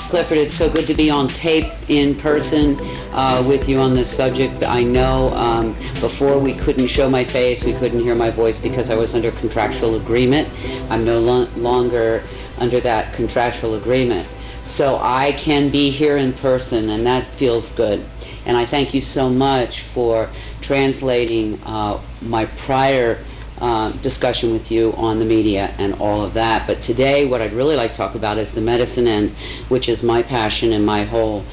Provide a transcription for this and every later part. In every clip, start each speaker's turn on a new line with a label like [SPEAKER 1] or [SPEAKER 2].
[SPEAKER 1] Clifford, it's so good to be on tape in person with you on this subject. I know before we couldn't show my face, we couldn't hear my voice because I was under contractual agreement. I'm no longer under that contractual agreement. So I can be here in person, and that feels good. And I thank you so much for translating my prior discussion with you on the media and all of that. But today what I'd really like to talk about is the medicine end, which is my passion, and my whole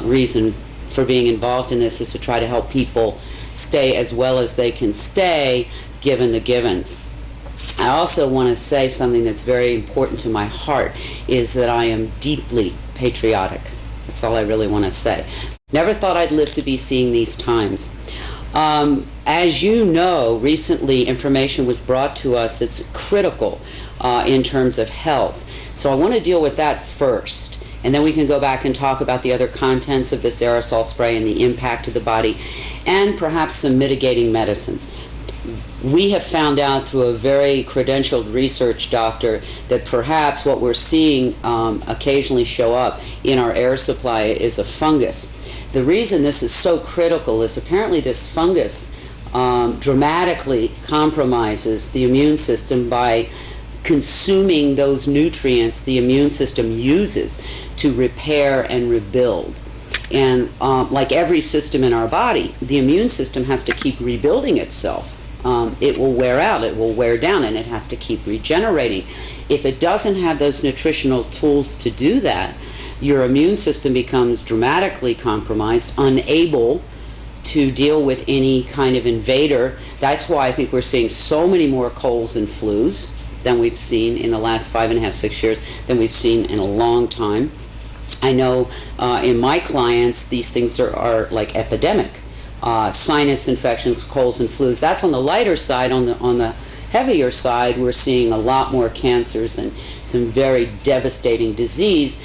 [SPEAKER 1] reason for being involved in this is to try to help people stay as well as they can stay given the givens. I also want to say something that's very important to my heart, is that I am deeply patriotic. That's all I really want to say. Never thought I'd live to be seeing these times. As you know, recently information was brought to us that's critical in terms of health. So I want to deal with that first, and then we can go back and talk about the other contents of this aerosol spray and the impact to the body, and perhaps some mitigating medicines. We have found out through a very credentialed research doctor that perhaps what we're seeing occasionally show up in our air supply is a fungus. The reason this is so critical is apparently this fungus dramatically compromises the immune system by consuming those nutrients the immune system uses to repair and rebuild. And like every system in our body, the immune system has to keep rebuilding itself. It will wear out, it will wear down, and it has to keep regenerating. If it doesn't have those nutritional tools to do that, your immune system becomes dramatically compromised, unable to deal with any kind of invader. That's why I think we're seeing so many more colds and flus than we've seen in the last 5.5, 6 years, than we've seen in a long time. I know in my clients, these things are like epidemic. Sinus infections, colds and flus, that's on the lighter side. On the heavier side, we're seeing a lot more cancers and some very devastating disease,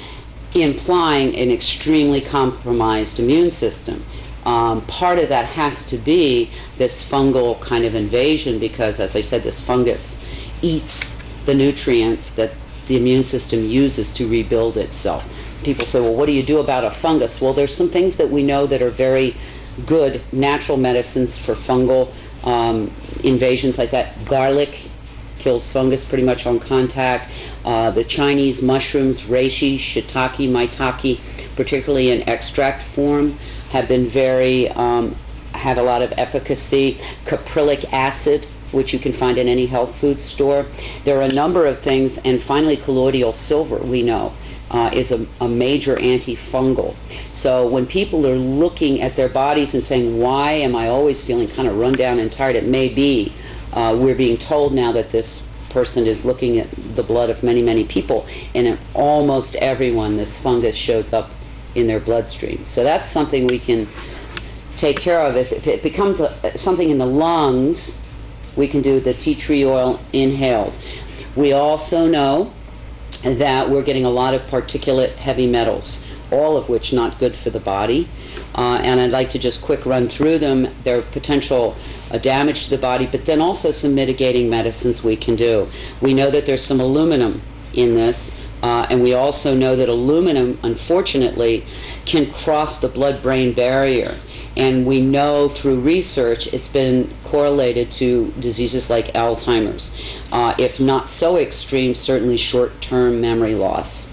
[SPEAKER 1] implying an extremely compromised immune system. Part of that has to be this fungal kind of invasion, because, as I said, this fungus eats the nutrients that the immune system uses to rebuild itself. People say, well, what do you do about a fungus? Well, there's some things that we know that are very good natural medicines for fungal invasions like that. Garlic kills fungus pretty much on contact. The Chinese mushrooms, reishi, shiitake, maitake, particularly in extract form, have been have a lot of efficacy. Caprylic acid, which you can find in any health food store. There are a number of things, and finally colloidal silver, we know, is a major antifungal. So when people are looking at their bodies and saying, why am I always feeling kind of run down and tired, it may be we're being told now that this person is looking at the blood of many, many people, and in almost everyone this fungus shows up in their bloodstream. So that's something we can take care of. If it becomes something in the lungs, we can do the tea tree oil inhales. We also know that we're getting a lot of particulate heavy metals, all of which not good for the body. And I'd like to just quick run through them. Their potential damage to the body, but then also some mitigating medicines we can do. We know that there's some aluminum in this, and we also know that aluminum, unfortunately, can cross the blood-brain barrier. And we know through research it's been correlated to diseases like Alzheimer's. If not so extreme, certainly short-term memory loss.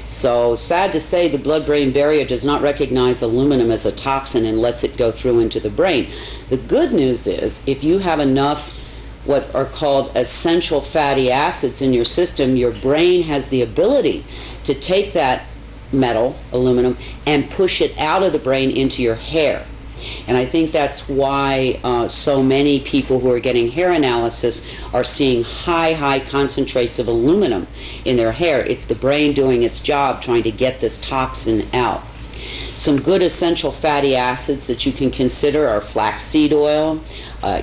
[SPEAKER 1] So sad to say, the blood-brain barrier does not recognize aluminum as a toxin and lets it go through into the brain. The good news is, if you have enough what are called essential fatty acids in your system, your brain has the ability to take that metal, aluminum, and push it out of the brain into your hair. And I think that's why so many people who are getting hair analysis are seeing high concentrates of aluminum in their hair. It's the brain doing its job, trying to get this toxin out. Some good essential fatty acids that you can consider are flaxseed oil,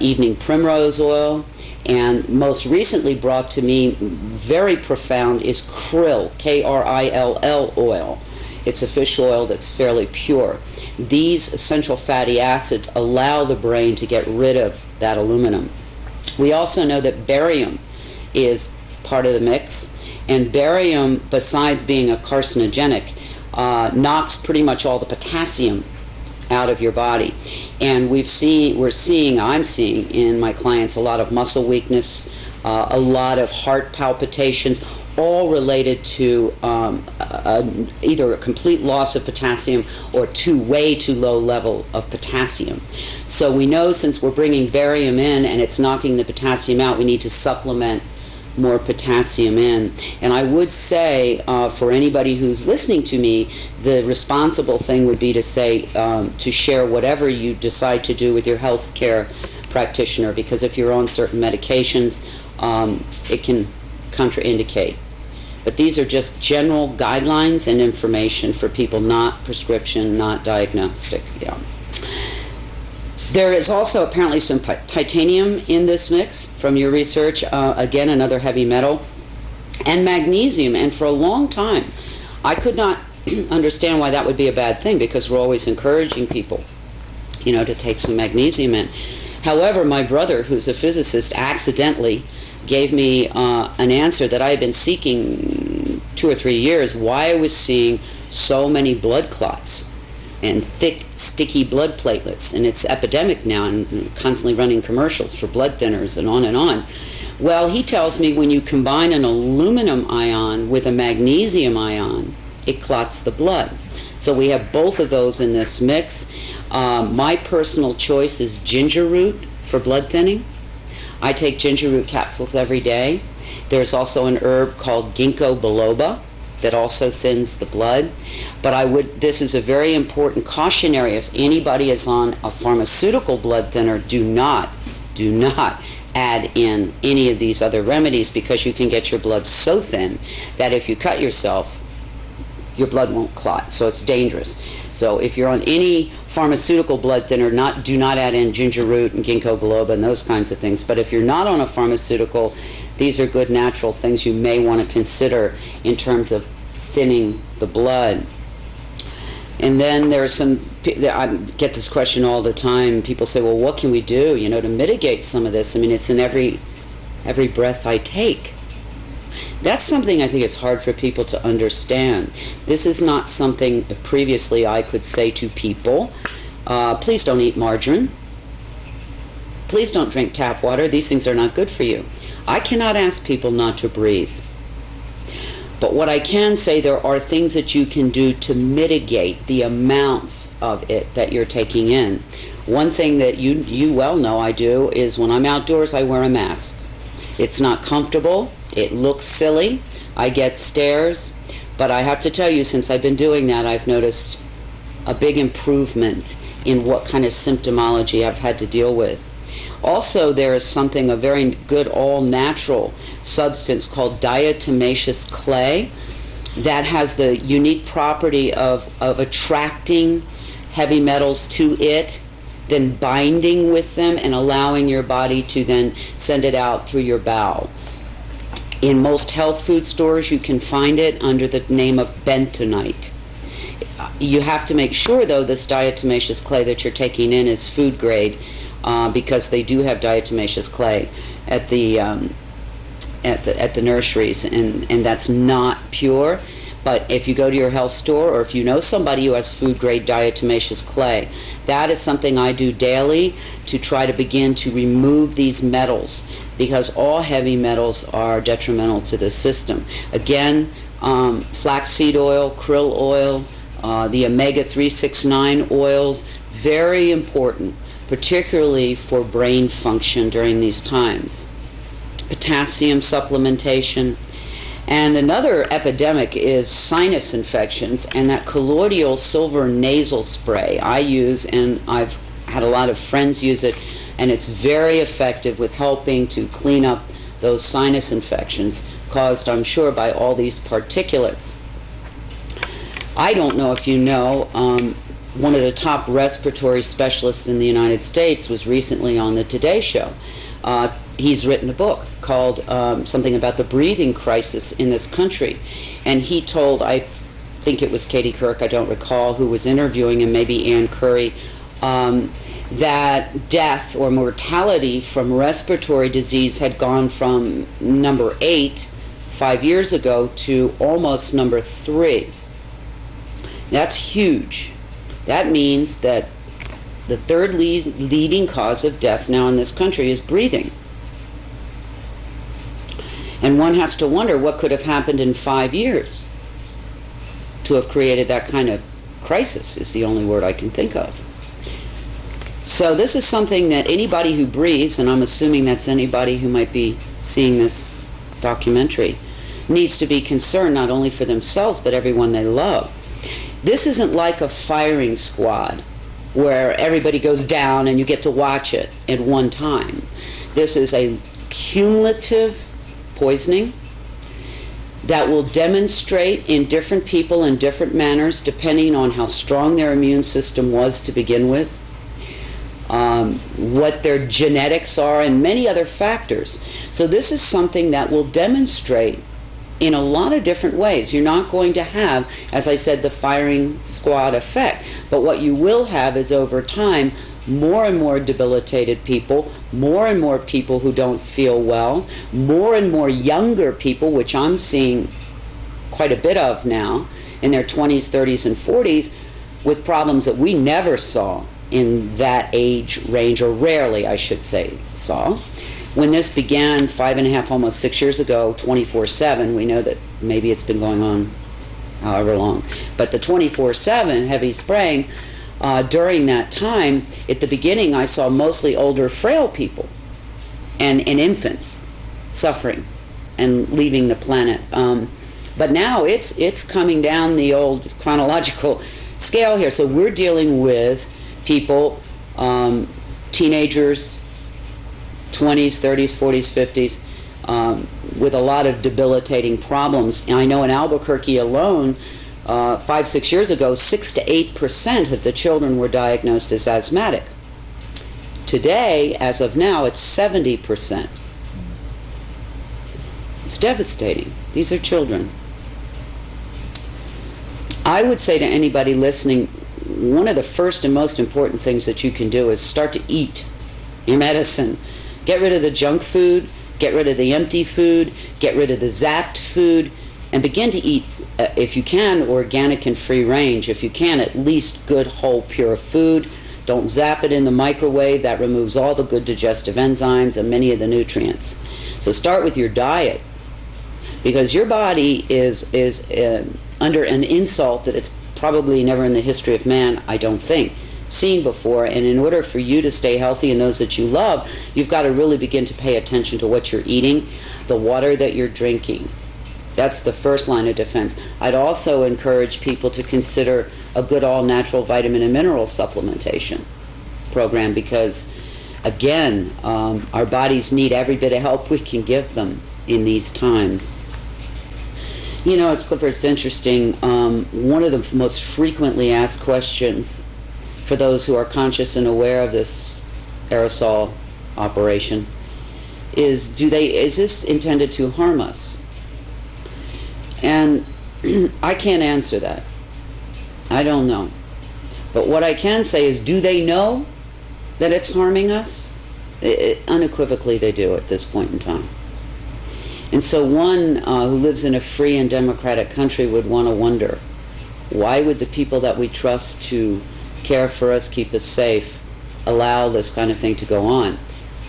[SPEAKER 1] evening primrose oil, and most recently brought to me, very profound, is krill, K-R-I-L-L oil. It's a fish oil that's fairly pure. These essential fatty acids allow the brain to get rid of that aluminum. We also know that barium is part of the mix, and barium, besides being a carcinogenic, knocks pretty much all the potassium out of your body. And I'm seeing in my clients a lot of muscle weakness, a lot of heart palpitations, all related to either a complete loss of potassium or way too low level of potassium. So we know, since we're bringing barium in and it's knocking the potassium out, we need to supplement more potassium in. And I would say, for anybody who's listening to me, the responsible thing would be to say, to share whatever you decide to do with your health care practitioner, because if you're on certain medications, it can contraindicate. But these are just general guidelines and information for people, not prescription, not diagnostic. Yeah. There is also apparently some titanium in this mix from your research, again another heavy metal, and magnesium. And for a long time I could not understand why that would be a bad thing, because we're always encouraging people, to take some magnesium in. However, my brother, who's a physicist, accidentally gave me an answer that I had been seeking 2 or 3 years, why I was seeing so many blood clots and thick, sticky blood platelets. And it's epidemic now, and constantly running commercials for blood thinners and on and on. Well, he tells me when you combine an aluminum ion with a magnesium ion, it clots the blood. So we have both of those in this mix. My personal choice is ginger root for blood thinning. I take ginger root capsules every day. There's also an herb called ginkgo biloba that also thins the blood. But this is a very important cautionary. If anybody is on a pharmaceutical blood thinner, do not add in any of these other remedies, because you can get your blood so thin that if you cut yourself, your blood won't clot. So it's dangerous. So if you're on any pharmaceutical blood thinner, do not add in ginger root and ginkgo biloba and those kinds of things. But if you're not on a pharmaceutical, these are good natural things you may want to consider in terms of thinning the blood. And then there's I get this question all the time. People say, well, what can we do, to mitigate some of this? I mean, it's in every breath I take. That's something I think is hard for people to understand. This is not something previously I could say to people, please don't eat margarine. Please don't drink tap water. These things are not good for you. I cannot ask people not to breathe. But what I can say, there are things that you can do to mitigate the amounts of it that you're taking in. One thing that you well know I do is when I'm outdoors, I wear a mask. It's not comfortable. It looks silly. I get stares. But I have to tell you, since I've been doing that, I've noticed a big improvement in what kind of symptomology I've had to deal with. Also, there is a very good all-natural substance called diatomaceous clay that has the unique property of attracting heavy metals to it, then binding with them and allowing your body to then send it out through your bowel. In most health food stores, you can find it under the name of bentonite. You have to make sure, though, this diatomaceous clay that you're taking in is food grade, because they do have diatomaceous clay at the nurseries, and that's not pure. But if you go to your health store, or if you know somebody who has food grade diatomaceous clay, that is something I do daily to try to begin to remove these metals, because all heavy metals are detrimental to the system. Again, flaxseed oil, krill oil, the omega-369 oils, very important, particularly for brain function during these times. Potassium supplementation. And another epidemic is sinus infections, and that colloidal silver nasal spray I use, and I've had a lot of friends use it, and it's very effective with helping to clean up those sinus infections caused, I'm sure, by all these particulates. I don't know if you know, one of the top respiratory specialists in the United States was recently on the Today Show. He's written a book called something about the breathing crisis in this country. And he told, I think it was Katie Couric, I don't recall, who was interviewing him, maybe Ann Curry, that death or mortality from respiratory disease had gone from number 8 5 years ago to almost number 3. That's huge. That means that the third leading cause of death now in this country is breathing. And one has to wonder what could have happened in 5 years to have created that kind of crisis, is the only word I can think of. So this is something that anybody who breathes, and I'm assuming that's anybody who might be seeing this documentary, needs to be concerned not only for themselves but everyone they love. This isn't like a firing squad where everybody goes down and you get to watch it at one time. This is a cumulative poisoning that will demonstrate in different people in different manners depending on how strong their immune system was to begin with, what their genetics are, and many other factors. So this is something that will demonstrate in a lot of different ways. You're not going to have, as I said, the firing squad effect, but what you will have is over time more and more debilitated people, more and more people who don't feel well, more and more younger people, which I'm seeing quite a bit of now, in their 20s, 30s, and 40s, with problems that we never saw in that age range, or rarely, I should say, saw. When this began 5.5, almost 6 years ago, 24/7, we know that maybe it's been going on however long, but the 24/7 heavy spraying, during that time, at the beginning, I saw mostly older, frail people and infants suffering and leaving the planet. But now it's coming down the old chronological scale here. So we're dealing with people, teenagers, 20s, 30s, 40s, 50s, with a lot of debilitating problems. And I know in Albuquerque alone, 5, 6 years ago, 6 to 8% of the children were diagnosed as asthmatic. Today, as of now, it's 70%. It's devastating. These are children. I would say to anybody listening, one of the first and most important things that you can do is start to eat your medicine. Get rid of the junk food, get rid of the empty food, get rid of the zapped food, and begin to eat, if you can, organic and free range. If you can, at least good, whole, pure food. Don't zap it in the microwave. That removes all the good digestive enzymes and many of the nutrients. So start with your diet, because your body is under an insult that it's probably never in the history of man, I don't think, seen before. And in order for you to stay healthy and those that you love, you've got to really begin to pay attention to what you're eating, the water that you're drinking. That's the first line of defense. I'd also encourage people to consider a good all-natural vitamin and mineral supplementation program, because, again, our bodies need every bit of help we can give them in these times. You know, it's interesting. One of the most frequently asked questions for those who are conscious and aware of this aerosol operation is, is this intended to harm us? And I can't answer that. I don't know. But what I can say is, do they know that it's harming us? Unequivocally they do at this point in time. And so one who lives in a free and democratic country would want to wonder, why would the people that we trust to care for us, keep us safe, allow this kind of thing to go on?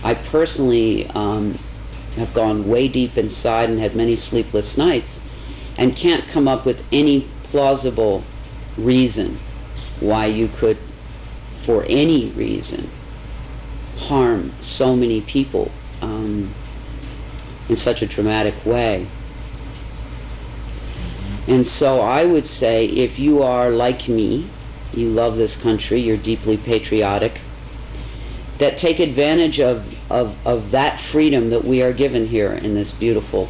[SPEAKER 1] I personally have gone way deep inside and had many sleepless nights, and can't come up with any plausible reason why you could, for any reason, harm so many people in such a dramatic way. And so I would say, if you are like me, you love this country, you're deeply patriotic, that take advantage of that freedom that we are given here in this beautiful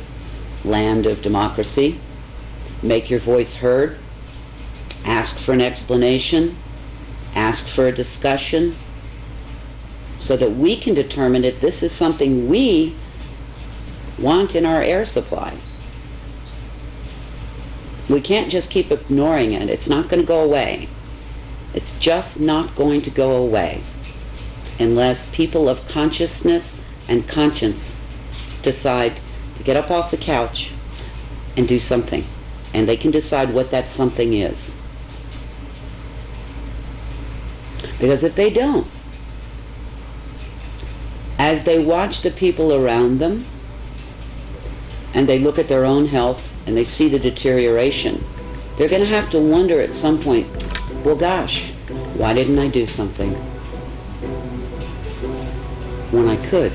[SPEAKER 1] land of democracy. Make your voice heard, ask for an explanation, ask for a discussion, so that we can determine if this is something we want in our air supply. We can't just keep ignoring it. It's not going to go away. It's just not going to go away unless people of consciousness and conscience decide to get up off the couch and do something. And they can decide what that something is. Because if they don't, as they watch the people around them, and they look at their own health, and they see the deterioration, they're going to have to wonder at some point, well, gosh, why didn't I do something when I could?